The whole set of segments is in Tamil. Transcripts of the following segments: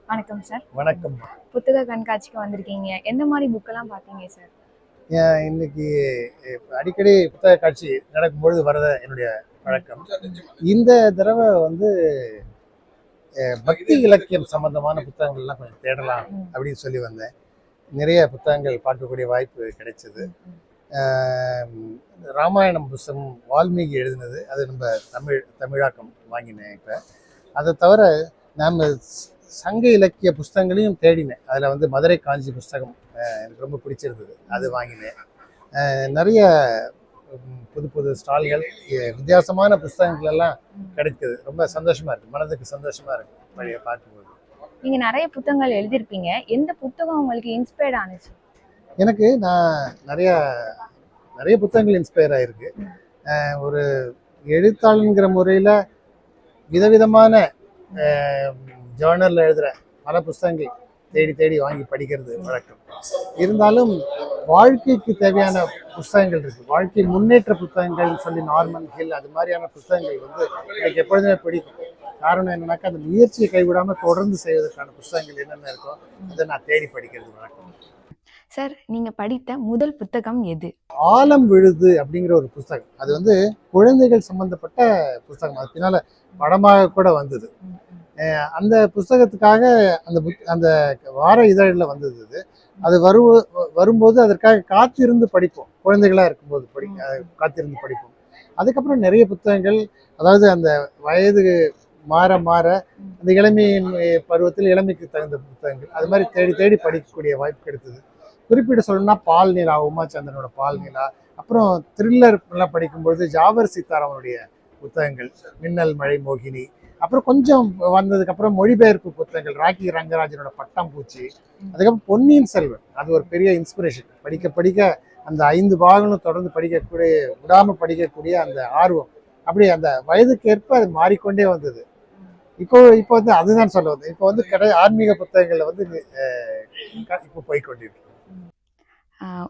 வணக்கம் சார். வணக்கம். புத்தக கண்காட்சிக்கு வந்திருக்கீங்க. எந்த மாதிரி புக்கெல்லாம் பார்த்தீங்க சார்? இன்னைக்கு அடிக்கடி புத்தக காட்சி நடக்கும்பொழுது வரத என்னுடைய வழக்கம். இந்த தடவை வந்து பக்தி இலக்கியம் சம்பந்தமான புத்தகங்கள்லாம் கொஞ்சம் தேடலாம் அப்படின்னு சொல்லி வந்தேன். நிறைய புத்தகங்கள் பார்க்கக்கூடிய வாய்ப்பு கிடைச்சது. ராமாயணம் புத்தகம் வால்மீகி எழுதினது, அது நம்ம தமிழாக்கம் வாங்கினேன். இப்போ அதை தவிர நாம் சங்க இலக்கிய புஸ்தகங்களையும் தேடினேன். அதில் வந்து மதுரை காஞ்சி புஸ்தகம் எனக்கு ரொம்ப பிடிச்சிருந்தது, அது வாங்கினேன். நிறைய புது புது ஸ்டால்கள், வித்தியாசமான புஸ்தகங்கள் எல்லாம் கிடைக்குது. ரொம்ப சந்தோஷமா இருக்கு, மனதுக்கு சந்தோஷமா இருக்கு பழைய பார்க்கும்போது. நீங்க நிறைய புத்தகங்கள் எழுதியிருப்பீங்க. எந்த புத்தகம் உங்களுக்கு இன்ஸ்பயர்ட் ஆனிச்சு? எனக்கு நிறைய புத்தகங்கள் இன்ஸ்பயர் ஆயிருக்கு. ஒரு எழுத்தாளனுங்கிற முறையில் விதவிதமான ஜேர்னலில் எழுதுகிற பல புத்தகங்கள் தேடி தேடி வாங்கி படிக்கிறது வழக்கம். இருந்தாலும் வாழ்க்கைக்கு தேவையான புத்தகங்கள் இருக்குது. வாழ்க்கை முன்னேற்ற புத்தகங்கள் சொல்லி நார்மன் ஹில் அது மாதிரியான புத்தகங்கள் வந்து எனக்கு எப்பொழுதுமே பிடிக்கும். காரணம் என்னன்னாக்கா, அந்த முயற்சியை கைவிடாமல் தொடர்ந்து செய்வதற்கான புத்தகங்கள் என்னென்ன இருக்கோ அதை நான் தேடி படிக்கிறது வழக்கம். சார், நீங்க படித்த முதல் புத்தகம் எது? ஆலம் விழுது அப்படிங்கிற ஒரு புத்தகம். அது வந்து குழந்தைகள் சம்பந்தப்பட்ட புத்தகம். அது பின்னால படமாக கூட வந்தது. அந்த புத்தகத்துக்காக அந்த வார இதழில் வந்தது. அது வரும்போது அதற்காக காத்திருந்து படிப்போம். குழந்தைகளாக இருக்கும்போது காத்திருந்து படிப்போம். அதுக்கப்புறம் நிறைய புத்தகங்கள், அதாவது அந்த வயது மாற மாற அந்த இளமையின் பருவத்தில் இளமைக்கு தகுந்த புத்தகங்கள், அது மாதிரி தேடி தேடி படிக்கக்கூடிய வாய்ப்பு கிடைத்தது. குறிப்பிட்டு சொல்லணும்னா பால் நிலா, உமாச்சந்திரனோட பால் நிலா, அப்புறம் த்ரில்லர் எல்லாம் படிக்கும்பொழுது ஜாவர் சீதாராமனுடைய புத்தகங்கள், மின்னல் மழை மோகினி, அப்புறம் கொஞ்சம் வந்ததுக்கப்புறம் மொழிபெயர்ப்பு புத்தகங்கள், ராக்கி ரங்கராஜனோட பட்டாம்பூச்சி, அதுக்கப்புறம் பொன்னியின் செல்வன், அது ஒரு பெரிய இன்ஸ்பிரேஷன். படிக்க படிக்க அந்த 5 பாகங்களும் தொடர்ந்து படிக்கக்கூடிய, விடாமல் படிக்கக்கூடிய அந்த ஆர்வம், அப்படி அந்த வயதுக்கேற்ப அது மாறிக்கொண்டே வந்தது. இப்போ வந்து அதுதான் சொல்ல வந்தது. இப்போ வந்து ஆன்மீக புத்தகங்கள்ல வந்து இப்போ போய்கொண்டிருக்கு.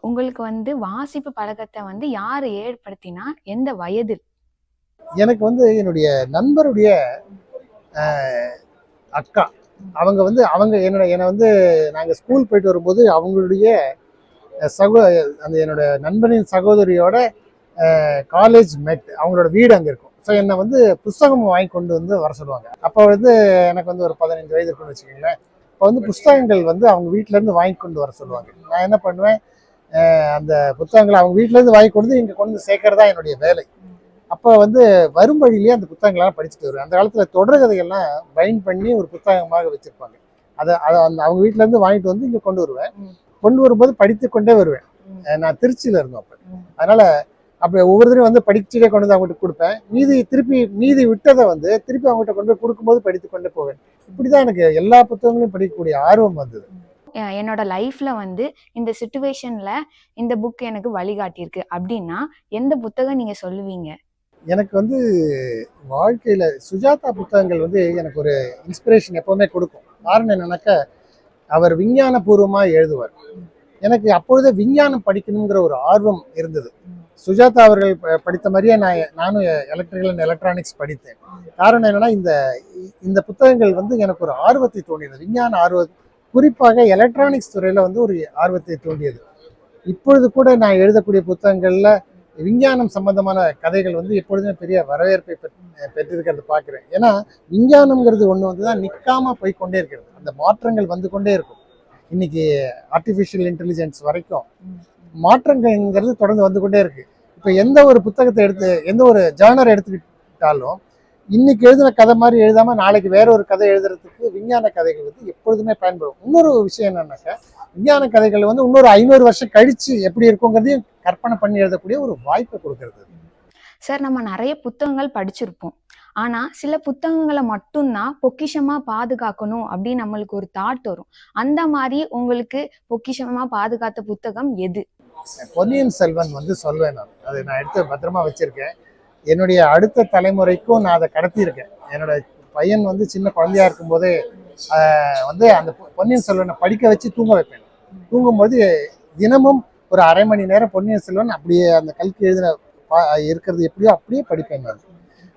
உங்களுக்கு வந்து வாசிப்பு பழக்கத்தை வந்து யாரு ஏற்படுத்தினா, எந்த வயதில்? எனக்கு வந்து என்னுடைய நண்பருடைய அக்கா, அவங்க என்னை வந்து நாங்கள் ஸ்கூல் போயிட்டு வரும்போது அவங்களுடைய என்னோட நண்பனின் சகோதரியோட காலேஜ் மேட், அவங்களோட வீடு அங்கே இருக்கும். ஸோ என்னை வந்து புஸ்தகம் வாங்கி கொண்டு வந்து வர சொல்லுவாங்க. அப்போ வந்து எனக்கு வந்து ஒரு 15 வயது இருக்குன்னு வச்சுக்கோங்களேன். இப்போ வந்து புஸ்தகங்கள் வந்து அவங்க வீட்டிலேருந்து வாங்கி கொண்டு வர சொல்லுவாங்க. நான் என்ன பண்ணுவேன், அந்த புத்தகங்களை அவங்க வீட்டிலேருந்து வாங்கி கொண்டு இங்கே கொண்டு சேர்க்கறதா என்னுடைய வேலை. அப்போ வந்து வரும் வழியிலேயே அந்த புத்தகங்கள்லாம் படிச்சுட்டு வருவேன். அந்த காலத்தில் தொடர் கதைகள்லாம் பைண்ட் பண்ணி ஒரு புத்தகமாக வச்சுருப்பாங்க. அதை அவங்க வீட்டிலேருந்து வாங்கிட்டு வந்து இங்கே கொண்டு வருவேன். கொண்டு வரும்போது படித்து கொண்டே வருவேன். நான் திருச்சியில் இருந்தோம் அப்போ. அதனால் அப்படி ஒவ்வொருத்தரையும் வந்து படிச்சுட்டே கொண்டு வந்து அவங்ககிட்ட கொடுப்பேன். மீதி விட்டதை வந்து திருப்பி அவங்ககிட்ட கொண்டு போய் கொடுக்கும்போது படித்து கொண்டே போவேன். இப்படி தான் எனக்கு எல்லா புத்தகங்களையும் படிக்கக்கூடிய ஆர்வம் வந்தது. என்னோட லைஃப்ல வந்து இந்த சிச்சுவேஷன்ல இந்த புக் எனக்கு வழிகாட்டியிருக்கு அப்படின்னா எந்த புத்தகம் நீங்க சொல்லுவீங்க? எனக்கு வந்து வாழ்க்கையில சுஜாதா புத்தகங்கள் வந்து எனக்கு ஒரு இன்ஸ்பிரேஷன் எப்பவுமே கொடுக்கும். காரணம் என்னன்னாக்கா, அவர் விஞ்ஞான பூர்வமா எழுதுவார். எனக்கு அப்பொழுதே விஞ்ஞானம் படிக்கணுங்கிற ஒரு ஆர்வம் இருந்தது. சுஜாதா அவர்கள் படித்த மாதிரியே நானும் எலக்ட்ரிக்கல் அண்ட் எலக்ட்ரானிக்ஸ் படித்தேன். காரணம் என்னன்னா, இந்த புத்தகங்கள் வந்து எனக்கு ஒரு ஆர்வத்தை தோண்டியது. விஞ்ஞான ஆர்வம், குறிப்பாக எலக்ட்ரானிக்ஸ் துறையில வந்து ஒரு ஆர்வத்தை தோண்டியது. இப்பொழுது கூட நான் எழுதக்கூடிய புத்தகங்கள்ல விஞ்ஞானம் சம்பந்தமான கதைகள் வந்து எப்பொழுதுமே பெரிய வரவேற்பை பெற்றிருக்கிறது பார்க்கிறேன். ஏன்னா விஞ்ஞானம்ங்கிறது ஒன்று வந்து தான் நிற்காம போய்கொண்டே இருக்கிறது. அந்த மாற்றங்கள் வந்து கொண்டே இருக்கும். இன்னைக்கு ஆர்டிஃபிஷியல் இன்டெலிஜென்ஸ் வரைக்கும் மாற்றங்கள்ங்கிறது தொடர்ந்து வந்து கொண்டே இருக்கு. இப்போ எந்த ஒரு புத்தகத்தை எந்த ஒரு ஜானர் எடுத்துக்கிட்டாலும் இன்னைக்கு எழுதின கதை மாதிரி எழுதாம நாளைக்கு வேற ஒரு கதை எழுதுறதுக்கு விஞ்ஞான கதைகள் வந்து எப்பொழுதுமே பயன்படும். இன்னொரு விஷயம் என்னன்னாக்கா, விஞ்ஞான கதைகள் வந்து இன்னொரு 500 வருஷம் கழிச்சு எப்படி இருக்குங்கிறதையும் கற்பனை பண்ணி எழுதக்கூடிய ஒரு வாய்ப்பை கொடுக்கறது. சார், நம்ம நிறைய புத்தகங்கள் படிச்சிருப்போம். ஆனா சில புத்தகங்களை மட்டும்தான் பொக்கிஷமா பாதுகாக்கணும் அப்படின்னு நம்மளுக்கு ஒரு தாட் வரும். அந்த மாதிரி உங்களுக்கு பொக்கிஷமா பாதுகாத்த புத்தகம் எது? பொன்னியின் செல்வன் வந்து சொல்வேன். அதை நான் எடுத்து பத்திரமா வச்சிருக்கேன். என்னுடைய அடுத்த தலைமுறைக்கும் நான் அதை கடத்தியிருக்கேன். என்னோட பையன் வந்து சின்ன குழந்தையா இருக்கும்போதே வந்து அந்த பொன்னியின் செல்வனை படிக்க வச்சு தூங்க வைப்பேன். தூங்கும்போது தினமும் ஒரு அரை மணி நேரம் பொன்னியின் செல்வன் அப்படியே அந்த கல்கி எழுதின இருக்கிறது எப்படியோ அப்படியே படிப்பேன் நான்.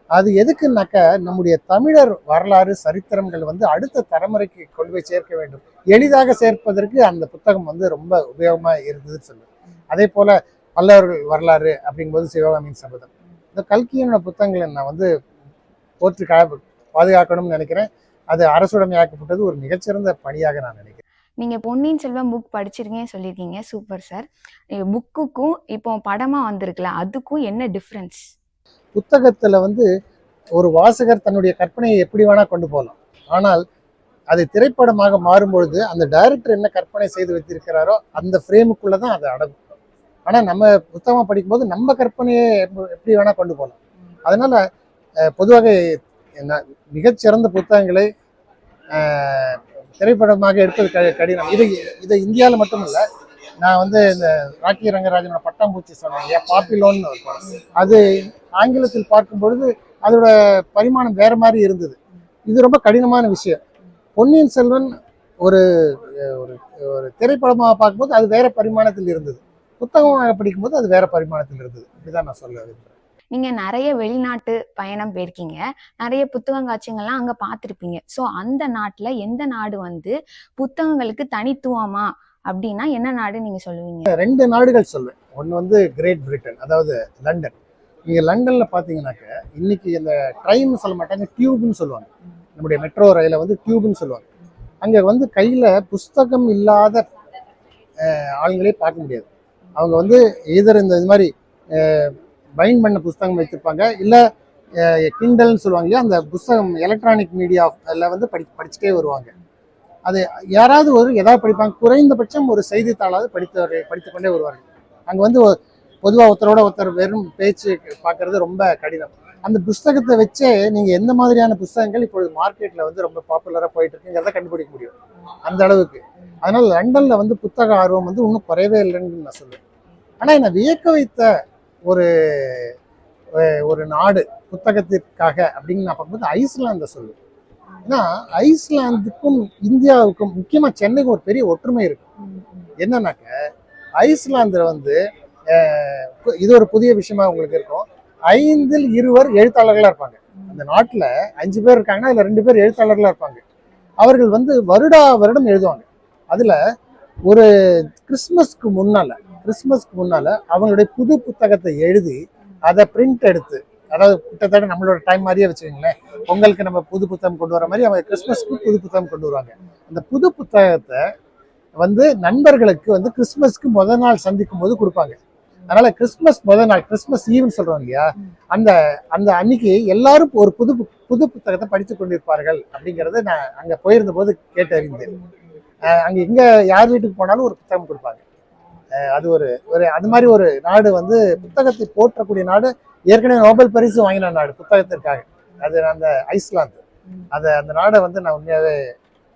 அது எதுக்குன்னாக்க நம்முடைய தமிழர் வரலாறு சரித்திரங்கள் வந்து அடுத்த தலைமுறைக்கு கொண்டு போய் சேர்க்க வேண்டும், எளிதாக சேர்ப்பதற்கு அந்த புத்தகம் வந்து ரொம்ப உபயோகமா இருந்ததுன்னு சொல்லுவேன். அதே போல பல்லவர்கள் வரலாறு அப்படிங்கும்போது சிவகாமியின் சபதம், இந்த கல்கியோட புத்தகங்களை நான் வந்து போற்றி பாதுகாக்கணும்னு நினைக்கிறேன். அது அரசுடைமையாக்கப்பட்டது ஒரு மிகச்சிறந்த பணியாக நான் நினைக்கிறேன். நீங்க பொன்னியின் செல்வன் புக் படிச்சிருக்கீங்கன்னு சொல்லியிருக்கீங்க. Super sir. புக்குக்கும் இப்போ படமா வந்திருக்குல்ல, அதுக்கும் என்ன டிஃபரன்ஸ்? புத்தகத்துல வந்து ஒரு வாசகர் தன்னுடைய கற்பனையை எப்படி வேணா கொண்டு போகலாம். ஆனால் அது திரைப்படமாக மாறும்பொழுது அந்த டைரக்டர் என்ன கற்பனை செய்து வைத்திருக்கிறாரோ அந்த ஃப்ரேமுக்குள்ள தான் அது அடங்கும். ஆனா நம்ம புத்தகமா படிக்கும்போது நம்ம கற்பனையை எப்படி வேணா கொண்டு போகலாம். அதனால பொதுவாக மிகச்சிறந்த புத்தகங்களை திரைப்படமாக எடுப்பது கடினம். இது இந்தியாவில் மட்டும் இல்லை. நான் வந்து இந்த ராக்கி ரங்கராஜனோட பட்டாம்பூச்சி சொன்னேன் இல்லையா, பாப்பிலோன்னு ஒரு படம், அது ஆங்கிலத்தில் பார்க்கும் பொழுது அதோட பரிமாணம் வேற மாதிரி இருந்தது. இது ரொம்ப கடினமான விஷயம். பொன்னியின் செல்வன் ஒரு ஒரு ஒரு திரைப்படமாக பார்க்கும்போது அது வேற பரிமாணத்தில் இருந்தது, புத்தகமாக படிக்கும்போது அது வேற பரிமாணத்தில் இருந்தது. இப்படிதான் நான் சொல்ல விரும்புகிறேன். நீங்க நிறைய வெளிநாட்டு பயணம் போயிருக்கீங்க, நிறைய புத்தகங்காட்சிகள்லாம் அங்க பார்த்துருப்பீங்க. ஸோ அந்த நாட்டுல எந்த நாடு வந்து புத்தகங்களுக்கு தனித்துவமா அப்படின்னா என்ன நாடு நீங்க சொல்லுவீங்க? 2 நாடுகள் சொல்வேன். ஒன்று வந்து கிரேட் பிரிட்டன், அதாவது லண்டன். நீங்கள் லண்டனில் பார்த்தீங்கன்னாக்க இன்னைக்கு இந்த ட்ரெயின்னு சொல்ல மாட்டாங்க, டியூப்னு சொல்லுவாங்க. நம்முடைய மெட்ரோ ரயிலை வந்து டியூப்னு சொல்லுவாங்க. அங்கே வந்து கையில் புஸ்தகம் இல்லாத ஆளுங்களே பார்க்க முடியாது. அவங்க வந்து இதர் இந்த இது மாதிரி பைண்ட் பண்ண புஸ்தகம் வைத்திருப்பாங்க, இல்லை கிண்டல்னு சொல்லுவாங்க இல்லையா, அந்த புஸ்தகம் எலக்ட்ரானிக் மீடியாவில் வந்து படிச்சுட்டே வருவாங்க. அது யாராவது ஏதாவது படிப்பாங்க, குறைந்தபட்சம் ஒரு செய்தித்தாளாவது படித்துக்கொண்டே வருவார்கள். அங்கே வந்து பொதுவாக ஒருத்தரோட ஒருத்தர் வெறும் பேச்சு பார்க்கறது ரொம்ப கடினம். அந்த புஸ்தகத்தை வச்சே நீங்கள் எந்த மாதிரியான புஸ்தகங்கள் இப்பொழுது மார்க்கெட்டில் வந்து ரொம்ப பாப்புலராக போயிட்டு இருக்குங்கிறத கண்டுபிடிக்க முடியும், அந்த அளவுக்கு. அதனால லண்டனில் வந்து புத்தக ஆர்வம் வந்து இன்னும் குறையவே இல்லைன்னு நான் சொல்லுவேன். ஆனால் என்னை வியக்க வைத்த ஒரு ஒரு நாடு புத்தகத்திற்காக அப்படின்னு நான் பார்க்கும்போது ஐஸ்லாந்தை சொல்லுவேன். ஏன்னா ஐஸ்லாந்துக்கும் இந்தியாவுக்கும், முக்கியமாக சென்னைக்கும் ஒரு பெரிய ஒற்றுமை இருக்கு. என்னன்னாக்க ஐஸ்லாந்துல வந்து இது ஒரு புதிய விஷயமா உங்களுக்கு இருக்கும், 5 2 எழுத்தாளர்களா இருப்பாங்க. அந்த நாட்டுல 5 பேர் இருக்காங்கன்னா அதுல 2 பேர் எழுத்தாளர்களா இருப்பாங்க. அவர்கள் வந்து வருடம் எழுதுவாங்க. அதுல ஒரு கிறிஸ்மஸ்க்கு முன்னால அவங்களுடைய புது புத்தகத்தை எழுதி அதை பிரிண்ட் எடுத்து, அதாவது கிட்டத்தட்ட நம்மளோட டைம் மாதிரியே வச்சுக்கோங்களேன், பொங்கலுக்கு நம்ம புது புத்தகம் கொண்டு வர மாதிரி அவங்க கிறிஸ்மஸ்க்கு புது புத்தகம் கொண்டு வருவாங்க. அந்த புது புத்தகத்தை வந்து நண்பர்களுக்கு வந்து கிறிஸ்மஸ்க்கு முதல் நாள் சந்திக்கும் போது கொடுப்பாங்க. அதனால கிறிஸ்மஸ் முதல் நாள், கிறிஸ்மஸ் ஈவ்னு சொல்றோம் இல்லையா, அந்த அந்த அன்னைக்கு எல்லாரும் ஒரு புது புத்தகத்தை படித்து கொண்டிருப்பார்கள் அப்படிங்கிறத நான் அங்க போயிருந்த போது கேட்டறிந்தேன். அங்க எங்க யார் வீட்டுக்கு போனாலும் ஒரு புத்தகம் கொடுப்பாங்க. அது ஒரு அது மாதிரி ஒரு நாடு வந்து புத்தகத்தை போற்றக்கூடிய நாடு. ஏற்கனவே நோபல் பரிசு வாங்கின நாடு புத்தகத்திற்காக, அது அந்த ஐஸ்லாந்து. அந்த நாடை வந்து நான் உண்மையாவே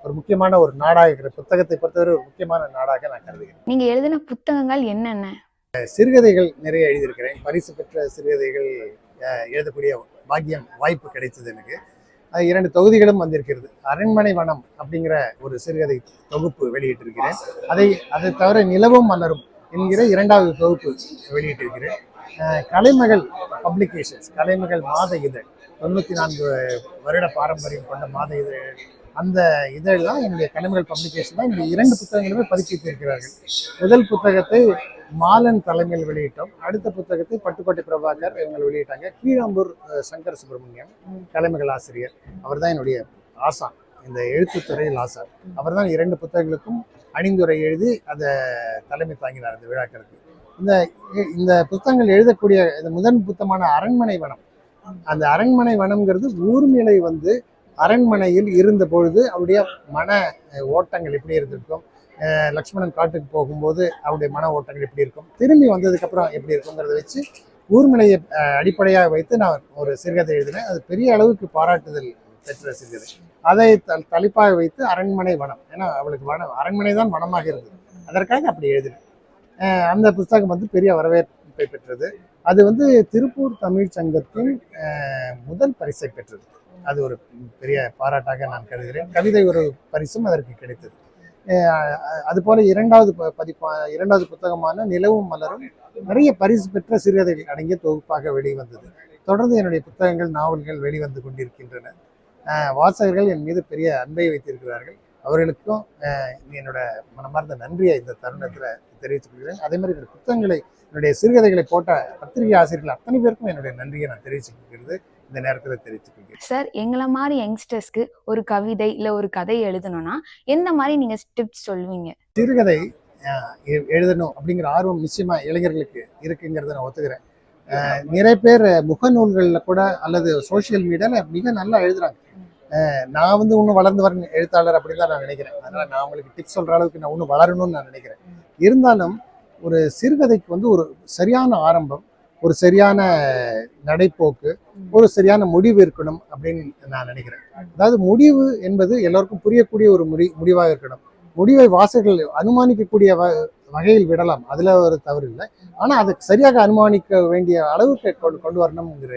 ஒரு முக்கியமான ஒரு நாடாக இருக்கிற, புத்தகத்தை பொறுத்தவரை ஒரு முக்கியமான நாடாக நான் கருதுகிறேன். நீங்க எழுதின புத்தகங்கள் என்னென்ன? சிறுகதைகள் நிறைய எழுதியிருக்கிறேன். பரிசு பெற்ற சிறுகதைகள் எழுதக்கூடிய வாய்ப்பு கிடைத்தது எனக்கு. 2 தொகுதிகளும் வந்திருக்கிறது. அரண்மனை வனம் அப்படிங்கிற ஒரு சிறுகதை தொகுப்பு வெளியிட்டிருக்கிறேன். அதை தவிர நிலவும் மலரும் என்கிற 2வது தொகுப்பு வெளியிட்டிருக்கிறேன். கலைமகள் பப்ளிகேஷன்ஸ், கலைமகள் மாத இதழ், 94 வருட பாரம்பரியம் கொண்ட மாத இதழ், அந்த இதழ் தான் என்னுடைய கலைமகள் பப்ளிகேஷன் தான். இந்த 2 புத்தகங்களுமே பதிப்பித்திருக்கிறார்கள். முதல் புத்தகத்தை மாலன் தலைமையில் வெளியிட்டோம். அடுத்த புத்தகத்தை பட்டுக்கோட்டை பிரபாகர் இவங்க வெளியிட்டாங்க. கீழாம்பூர் சங்கர் சுப்பிரமணியம் கலைமகள் ஆசிரியர், அவர் தான் என்னுடைய ஆசான், இந்த எழுத்துத்துறையில் ஆசான். அவர் தான் 2 புத்தகங்களுக்கும் அணிந்துரை எழுதி அதை தலைமை தாங்கினார் இந்த விழாக்களுக்கு. இந்த புத்தகங்கள் எழுதக்கூடிய இந்த முதன் புத்தகமான அரண்மனை வனம், அந்த அரண்மனை வனம்ங்கிறது ஊர்மிளை வந்து அரண்மனையில் இருந்த பொழுது அவருடைய மன ஓட்டங்கள் எப்படி இருந்திருக்கும், லக்ஷ்மணன் காட்டுக்கு போகும்போது அவருடைய மன ஓட்டங்கள் எப்படி இருக்கும், திரும்பி வந்ததுக்கு அப்புறம் எப்படி இருக்குங்கிறத வச்சு ஊர்மிளையை அடிப்படையாக வைத்து நான் ஒரு சிறுகதை எழுதினேன். அது பெரிய அளவுக்கு பாராட்டுதல் பெற்ற சிறுகதை. அதை தலைப்பாக வைத்து அரண்மனை வனம், ஏன்னா அவளுக்கு அரண்மனை தான் வனமாக இருந்தது, அதற்காக அப்படி எழுதினேன். அந்த புத்தகம் வந்து பெரிய வரவேற்பை பெற்றது. அது வந்து திருப்பூர் தமிழ் சங்கத்தின் முதல் பரிசை பெற்றது. அது ஒரு பெரிய பாராட்டாக நான் கருதுகிறேன். கவிதை ஒரு பரிசும் அதற்கு கிடைத்தது. அதுபோல 2வது புத்தகமான நிலவும் மலரும் நிறைய பரிசு பெற்ற சிறுகதைகள் அடங்கிய தொகுப்பாக வெளிவந்தது. தொடர்ந்து என்னுடைய புத்தகங்கள், நாவல்கள் வெளிவந்து கொண்டிருக்கின்றன. வாசகர்கள் என் மீது பெரிய அன்பை வைத்திருக்கிறார்கள். அவர்களுக்கும் என்னோட மனமார்ந்த நன்றியை இந்த தருணத்தில் தெரிவித்துக் கொள்கிறேன். அதே மாதிரி என்னுடைய புத்தகங்களை, என்னுடைய சிறுகதைகளை போட்ட பத்திரிகை ஆசிரியர்கள் அத்தனை பேருக்கும் என்னுடைய நன்றியை நான் தெரிவித்துக் கொள்கிறது இந்த நேரத்தில் தெரிவித்துக் கொள்கிறேன். சார், எங்களை மாதிரி யங்ஸ்டர்ஸ்க்கு ஒரு கவிதை இல்ல ஒரு கதை எழுதணும்னா எந்த மாதிரி நீங்க டிப்ஸ் சொல்வீங்க? சிறுகதை எழுதணும் அப்படிங்கிற ஆர்வம் நிச்சயமா இளைஞர்களுக்கு இருக்குங்கிறத நான் ஒத்துக்கிறேன். நிறைய பேர் முகநூல்களில் கூட அல்லது சோசியல் மீடியாவில் மிக நல்லா எழுதுறாங்க. நான் வந்து இன்னும் வளர்ந்து வர எழுத்தாளர் அப்படின்னு தான் நான் நினைக்கிறேன். அதனால் நான் உங்களுக்கு டிப்ஸ் சொல்கிற அளவுக்கு நான் இன்னும் வளரணும்னு நான் நினைக்கிறேன். இருந்தாலும் ஒரு சிறுகதைக்கு வந்து ஒரு சரியான ஆரம்பம், ஒரு சரியான நடைப்போக்கு, ஒரு சரியான முடிவு இருக்கணும் அப்படின்னு நான் நினைக்கிறேன். அதாவது முடிவு என்பது எல்லோருக்கும் புரியக்கூடிய ஒரு முடிவாக இருக்கணும். முடிவை வாசகர்கள் அனுமானிக்கக்கூடிய வகையில் விடலாம், அதுல ஒரு தவறு இல்லை. ஆனா அதை சரியாக அனுமானிக்க வேண்டிய அளவுக்கு கொண்டு வரணுங்கிற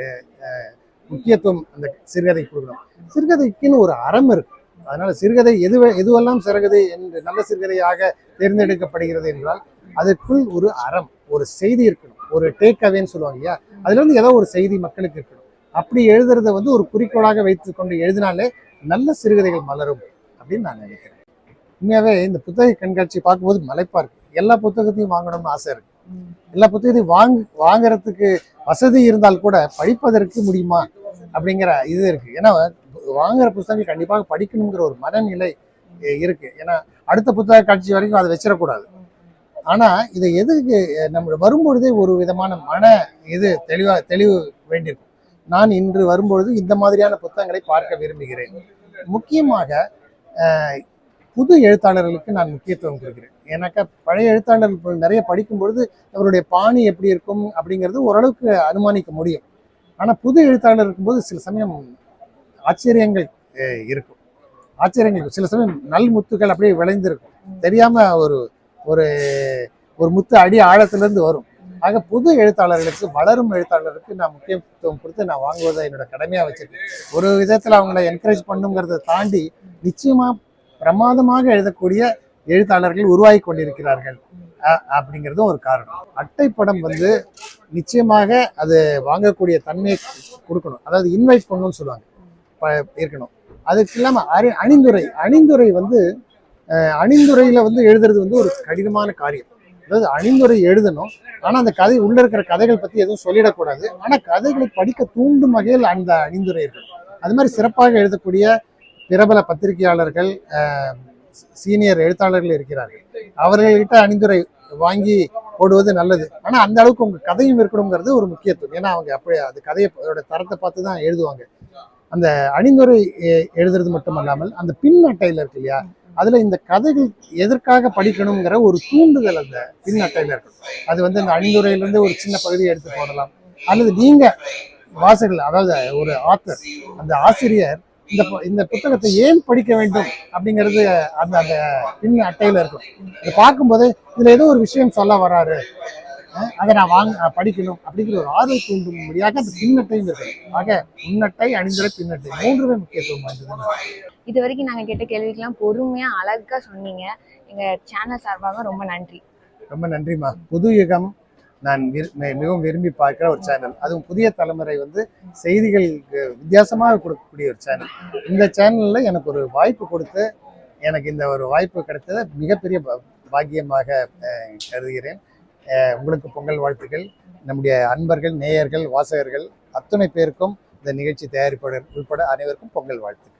முக்கியத்துவம் அந்த சிறுகதைக்கு கொடுக்கணும். சிறுகதைக்குன்னு ஒரு அறம் இருக்கு. அதனால சிறுகதை எதுவெல்லாம் சிறுகதை என்று நல்ல சிறுகதையாக தேர்ந்தெடுக்கப்படுகிறது என்றால் அதற்குள் ஒரு அறம், ஒரு செய்தி இருக்கணும். ஒரு டேக் அவேன்னு சொல்லுவாங்க இல்லையா, அதுல இருந்து ஏதோ ஒரு செய்தி மக்களுக்கு இருக்கணும். அப்படி எழுதுறத வந்து ஒரு குறிக்கோளாக வைத்து கொண்டு எழுதினாலே நல்ல சிறுகதைகள் மலரும் அப்படின்னு நான் நினைக்கிறேன். உண்மையாவே இந்த புத்தக கண்காட்சி பார்க்கும்போது மலைப்பா இருக்கு. எல்லா புத்தகத்தையும் வாங்கணும்னு ஆசை இருக்கு. எல்லா புத்தகத்தையும் வாங்குறதுக்கு வசதி இருந்தால் கூட படிப்பதற்கு முடியுமா அப்படிங்கிற இது இருக்கு. ஏன்னா வாங்குற புத்தகங்கள் கண்டிப்பாக படிக்கணுங்கிற ஒரு மனநிலை இருக்கு. ஏன்னா அடுத்த புத்தக காட்சி வரைக்கும் அதை வச்சிடக்கூடாது. ஆனா இதை எதுக்கு நம்ம வரும்பொழுதே ஒரு விதமான தெளிவு வேண்டியிருக்கும். நான் இன்று வரும்பொழுது இந்த மாதிரியான புத்தகங்களை பார்க்க விரும்புகிறேன். முக்கியமாக புது எழுத்தாளர்களுக்கு நான் முக்கியத்துவம் கொடுக்கிறேன். ஏன்னாக்கா பழைய எழுத்தாளர்கள் நிறைய படிக்கும் பொழுது அவருடைய பாணி எப்படி இருக்கும் அப்படிங்கிறது ஓரளவுக்கு அனுமானிக்க முடியும். ஆனால் புது எழுத்தாளர் இருக்கும்போது சில சமயம் ஆச்சரியங்கள் இருக்கும். சில சமயம் நல் முத்துக்கள் அப்படியே விளைந்திருக்கும். தெரியாம ஒரு ஒரு முத்து அடி ஆழத்திலிருந்து வரும். ஆக புது எழுத்தாளர்களுக்கு, வளரும் எழுத்தாளருக்கு நான் முக்கியத்துவம் கொடுத்து நான் வாங்குவதை என்னோட கடமையா வச்சிருக்கேன். ஒரு விதத்துல அவங்கள என்கரேஜ் பண்ணுங்கிறத தாண்டி நிச்சயமா பிரமாதமாக எழுதக்கூடிய எழுத்தாளர்கள் உருவாகி கொண்டிருக்கிறார்கள் அப்படிங்கிறதும் ஒரு காரணம். அட்டைப்படம் வந்து நிச்சயமாக அது வாங்கக்கூடிய தன்மையை கொடுக்கணும். அதாவது இன்வைட் பண்ணணும்னு சொல்லுவாங்க, இருக்கணும். அதுக்கு இல்லாம அணிந்துரை வந்து அணிந்துரையில வந்து எழுதுறது வந்து ஒரு கடினமான காரியம். அதாவது அணிந்துரை எழுதணும், ஆனா அந்த கதை உள்ள இருக்கிற கதைகள் பத்தி எதுவும் சொல்லிடக்கூடாது. ஆனா கதைகளை படிக்க தூண்டும் வகையில் அந்த அணிந்துரை இருக்கணும். அது மாதிரி சிறப்பாக எழுதக்கூடிய பிரபல பத்திரிகையாளர்கள், சீனியர் எழுத்தாளர்கள் இருக்கிறார்கள். அவர்கள்கிட்ட அணிந்துரை வாங்கி போடுவது நல்லது. ஆனா அந்த அளவுக்கு உங்க கதையும் இருக்கணுங்கிறது ஒரு முக்கியத்துவம். ஏன்னா அவங்க அப்படி அது கதையோட தரத்தை பார்த்து தான் எழுதுவாங்க. அந்த அணிந்துரை எழுதுறது மட்டும் அல்லாமல் அந்த பின் அட்டையில இருக்கு இல்லையா, அதுல இந்த கதைகள் எதற்காக படிக்கணுங்கிற ஒரு தூண்டுதல் அந்த பின் அட்டையில இருக்கணும். அது வந்து அந்த அணிந்துரையிலிருந்து ஒரு சின்ன பகுதியை எடுத்து போடலாம். அல்லது நீங்க வாசகர்கள், அதாவது ஒரு ஆத்தர், அந்த ஆசிரியர் இந்த புத்தகத்தை ஏன் படிக்க வேண்டும் அப்படிங்கிறது அந்த அந்த பின் அட்டையில இருக்கும். அதை பார்க்கும்போது இதுல ஏதோ ஒரு விஷயம் சொல்ல வராரு, அதை நான் படிக்கணும் அப்படிங்கிற ஒரு ஆர்வம் தூண்டும்படியாக அந்த பின்னட்டையும் இருக்கு. ஆக முன்னட்டை, அணிந்துரை, பின்னட்டை மூன்றுமே முக்கியத்துவம் வாய்ந்தது. இது வரைக்கும் நாங்க கேட்ட கேள்விக்கெல்லாம் பொறுமையா அழகா சொன்னீங்க. எங்க சேனல் சார்பாக ரொம்ப நன்றி. ரொம்ப நன்றிமா. புது யுகம் நான் மிகவும் விரும்பி பார்க்கிற ஒரு சேனல். அதுவும் புதிய தலைமுறை வந்து செய்திகள் வித்தியாசமாக கொடுக்கக்கூடிய ஒரு சேனல். இந்த சேனல்ல எனக்கு ஒரு வாய்ப்பு கொடுத்து எனக்கு இந்த ஒரு வாய்ப்பு கிடைத்தது மிகப்பெரிய பாக்கியமாக கருதுகிறேன். உங்களுக்கு பொங்கல் வாழ்த்துக்கள். நம்முடைய அன்பர்கள், நேயர்கள், வாசகர்கள் அத்தனை பேருக்கும் இந்த நிகழ்ச்சி தயாரிப்பாளர் உட்பட அனைவருக்கும் பொங்கல் வாழ்த்துக்கள்.